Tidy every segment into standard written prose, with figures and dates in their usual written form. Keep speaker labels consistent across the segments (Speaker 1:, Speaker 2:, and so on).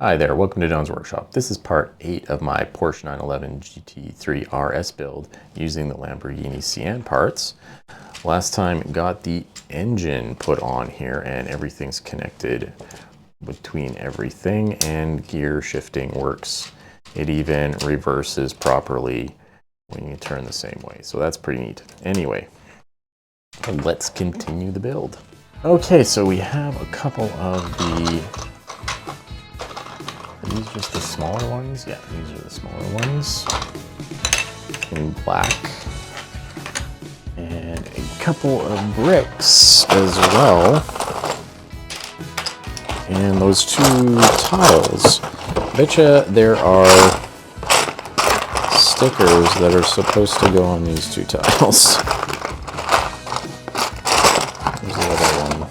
Speaker 1: Hi there, welcome to Don's Workshop. This is part 8 of my Porsche 911 GT3 RS build using the Lamborghini Sian Parts. Last time got the engine put on here and everything's connected between everything and gear shifting works. It even reverses properly when you turn the same way, so that's pretty neat. Anyway, let's continue the build. Okay, so we have a couple of the Are these just the smaller ones? Yeah, these are the smaller ones in black. And a couple of bricks as well. And those two tiles. Betcha there are stickers that are supposed to go on these two tiles. There's the other one.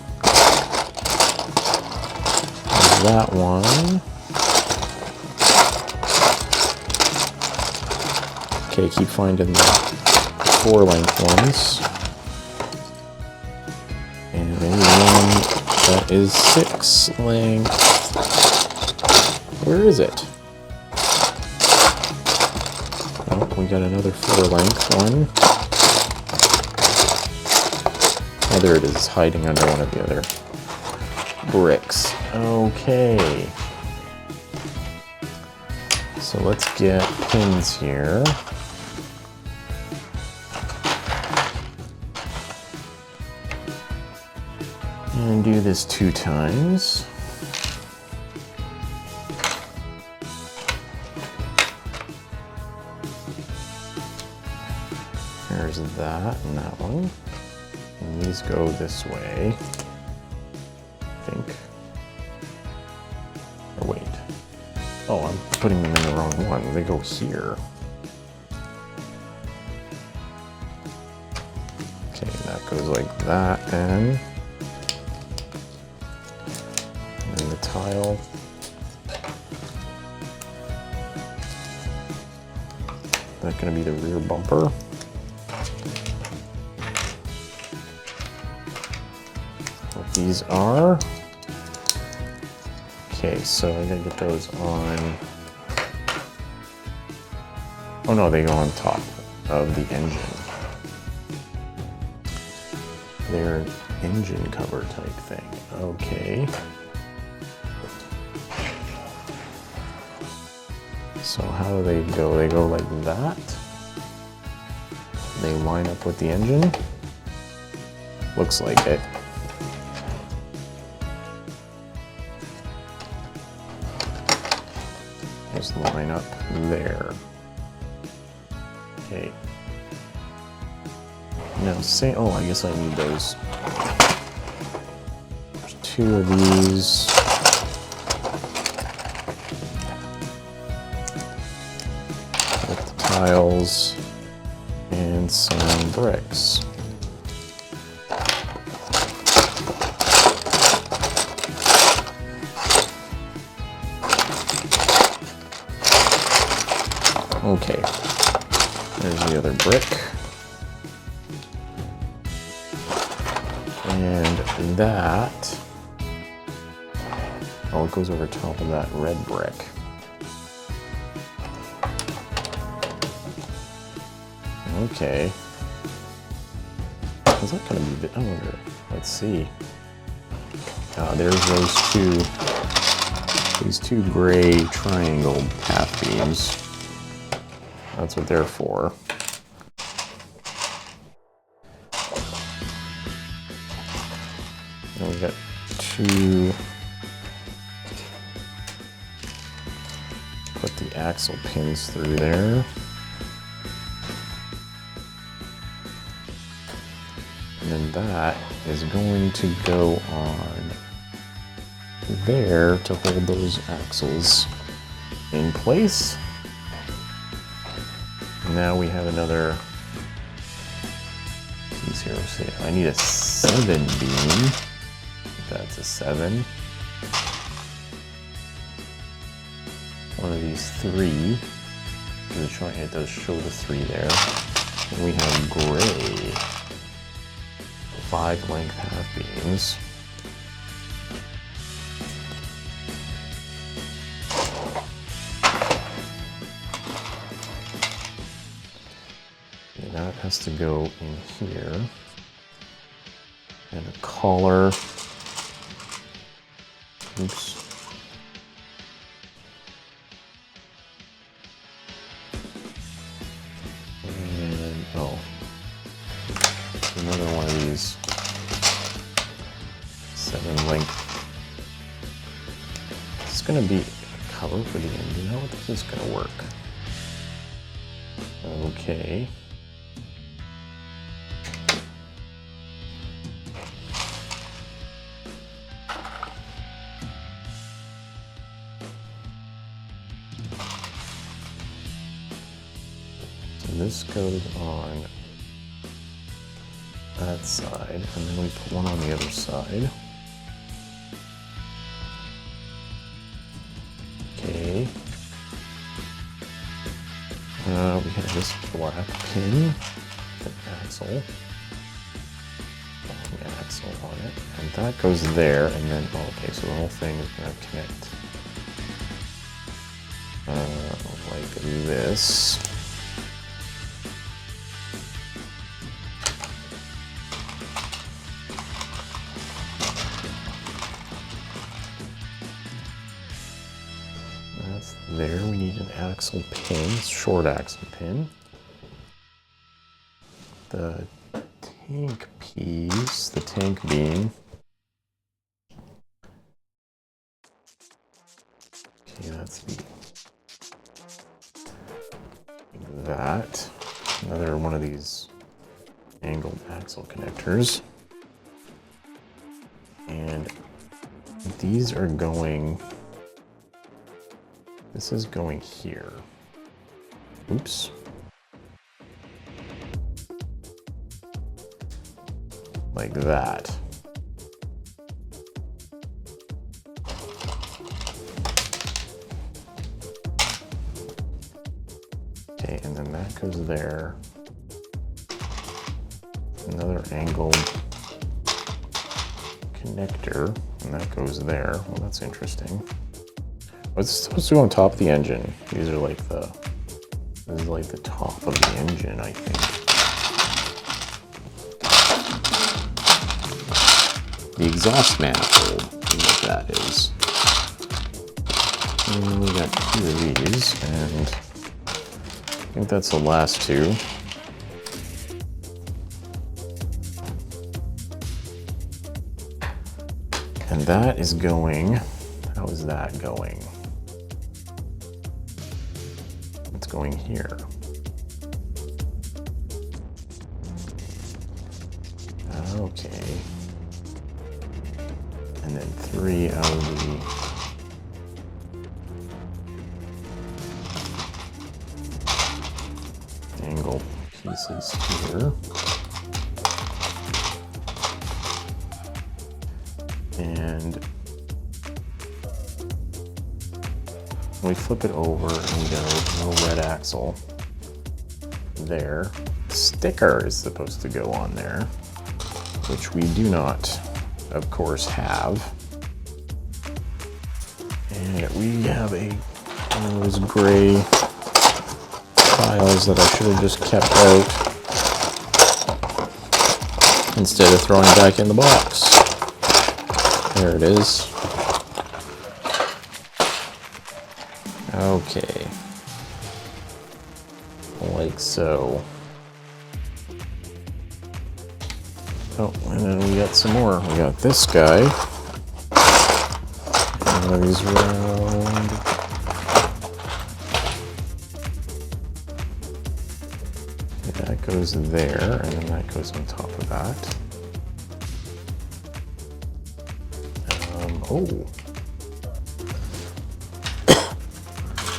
Speaker 1: There's that one. Okay, keep finding the 4-length ones. And maybe one that is 6 length. Where is it? Oh, we got another 4-length one. Oh, there it is, hiding under one of the other bricks. Okay. So let's get pins here. And do this 2 times. There's that and that one. And these go this way, I think. Or wait. Oh, I'm putting them in the wrong one. They go here. Okay, that goes like that then. And the tile. That's gonna be the rear bumper. What these are. Okay, so I gotta get those on. Oh no, they go on top of the engine. They're an engine cover type thing. Okay. So how do they go? They go like that. They line up with the engine. Looks like it. Just line up there. Okay. Now say, oh, I guess I need those. There's 2 of these. With the tiles and some bricks. Okay, there's the other brick. And that, oh, it goes over top of that red brick. Okay. Is that gonna be, I wonder, let's see. There's these two gray triangle half beams. That's what they're for. And we got 2. Put the axle pins through there. And then that is going to go on there to hold those axles in place. Now we have another, I need a 7 beam. That's a 7. One of these 3. It does show the 3 there. And we have gray 5-length half beams. has to go in here. And a collar. Oops. And, oh. Another one of these 7-link. It's going to be a cover for the engine. How is this going to work? Okay. So this goes on that side, and then we put one on the other side. Okay. We have this black pin, an axle, on it, and that goes there, and then, okay, so the whole thing is going to connect like this. That's there. We need an axle pin, short axle pin. The tank piece, the tank beam. Okay, that's that. Another one of these angled axle connectors. And these are going, this is going here. Oops. Like that. Okay, and then that goes there. Another angled connector, and that goes there. Well, that's interesting. What's supposed to go on top of the engine? These are like the, this is like the top of the engine, I think. The exhaust manifold is what that is. And we got 2 of these, and I think that's the last 2. And that is going, how is that going? It's going here. Okay. And then 3 out of the angle pieces here. And we flip it over and we got a little red axle there. Sticker is supposed to go on there, which we do not, of course, have. And we have one of those gray tiles that I should have just kept out instead of throwing back in the box. There it is. Okay. Like so. Oh, and then we got some more. We got this guy. And one of these round. Yeah, that goes there, and then that goes on top of that. Oh.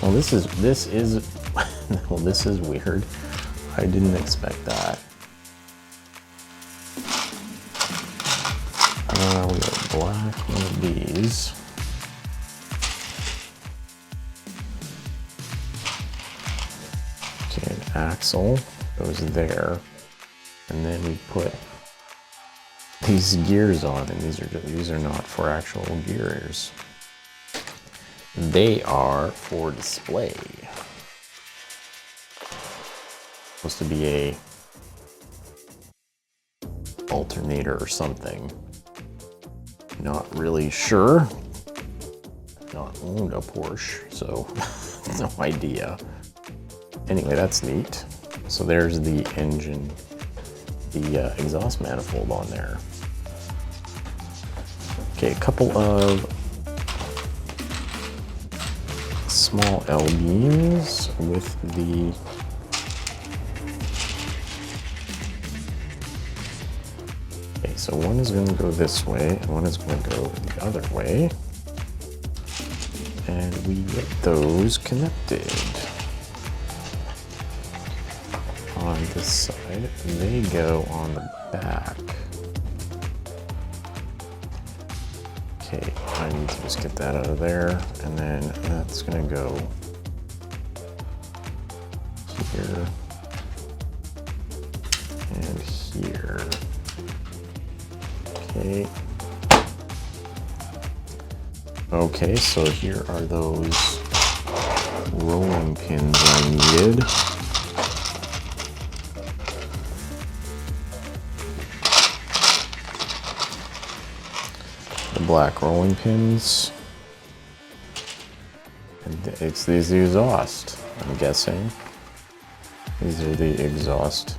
Speaker 1: Well, this is well, this is weird. I didn't expect that. We got a black one of these. Okay, an axle goes there, and then we put these gears on, and these are not for actual gears. They are for display. Supposed to be a alternator or something. Not really sure. Not owned a Porsche, so no idea. Anyway, that's neat. So there's the engine, the exhaust manifold on there. Okay, a couple of small L-beams with the okay, so one is going to go this way and one is going to go the other way. And we get those connected. On this side, they go on the back. Okay, I need to just get that out of there, and then that's gonna go here and here. Okay. Okay, so here are those rolling pins I needed. The black rolling pins. And it's the exhaust, I'm guessing. These are the exhaust.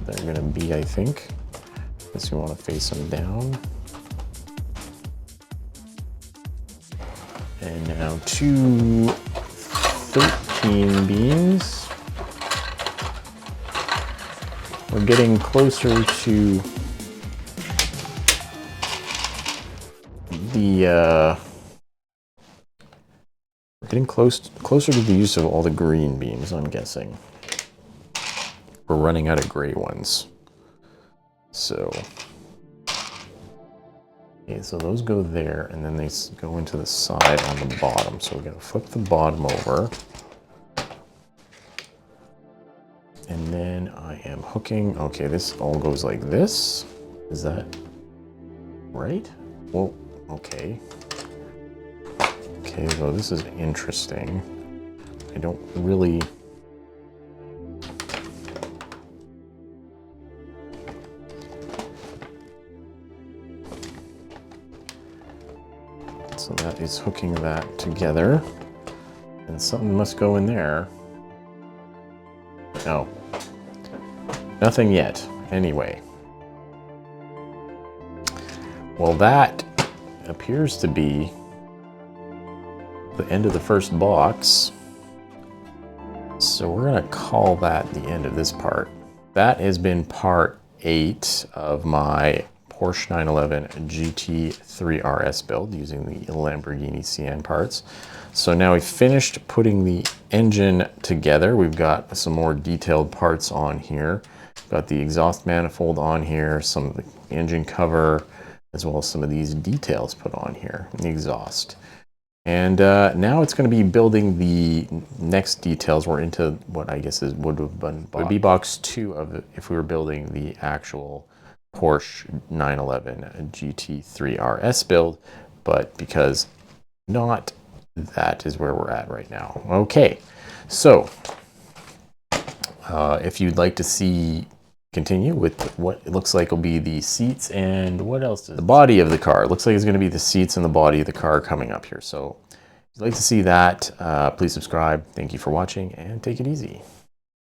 Speaker 1: They're gonna be, I think. Unless you want to face them down. And now two 13 beams. We're getting closer to the we're getting closer to the use of all the green beams, I'm guessing. We're running out of gray ones. So okay, so those go there, and then they go into the side on the bottom. So we're going to flip the bottom over. And then I am hooking. Okay, this all goes like this. Is that right? Well, okay. Okay, so this is interesting. I don't really... So that is hooking that together, and something must go in there. No, nothing yet. Anyway, well, that appears to be the end of the first box. So we're gonna call that the end of this part. That has been part 8 of my Porsche 911 GT3 RS build using the Lamborghini Sian Parts. So now we've finished putting the engine together. We've got some more detailed parts on here. We've got the exhaust manifold on here, some of the engine cover, as well as some of these details put on here, the exhaust. And now it's going to be building the next details. We're into what I guess would be box 2 of it if we were building the actual Porsche 911 GT3 RS build, but because not, that is where we're at right now. Okay, so if you'd like to continue with what it looks like will be the seats and what else is the body of the car. It looks like it's going to be the seats and the body of the car coming up here. So if you'd like to see that, please subscribe. Thank you for watching, and take it easy.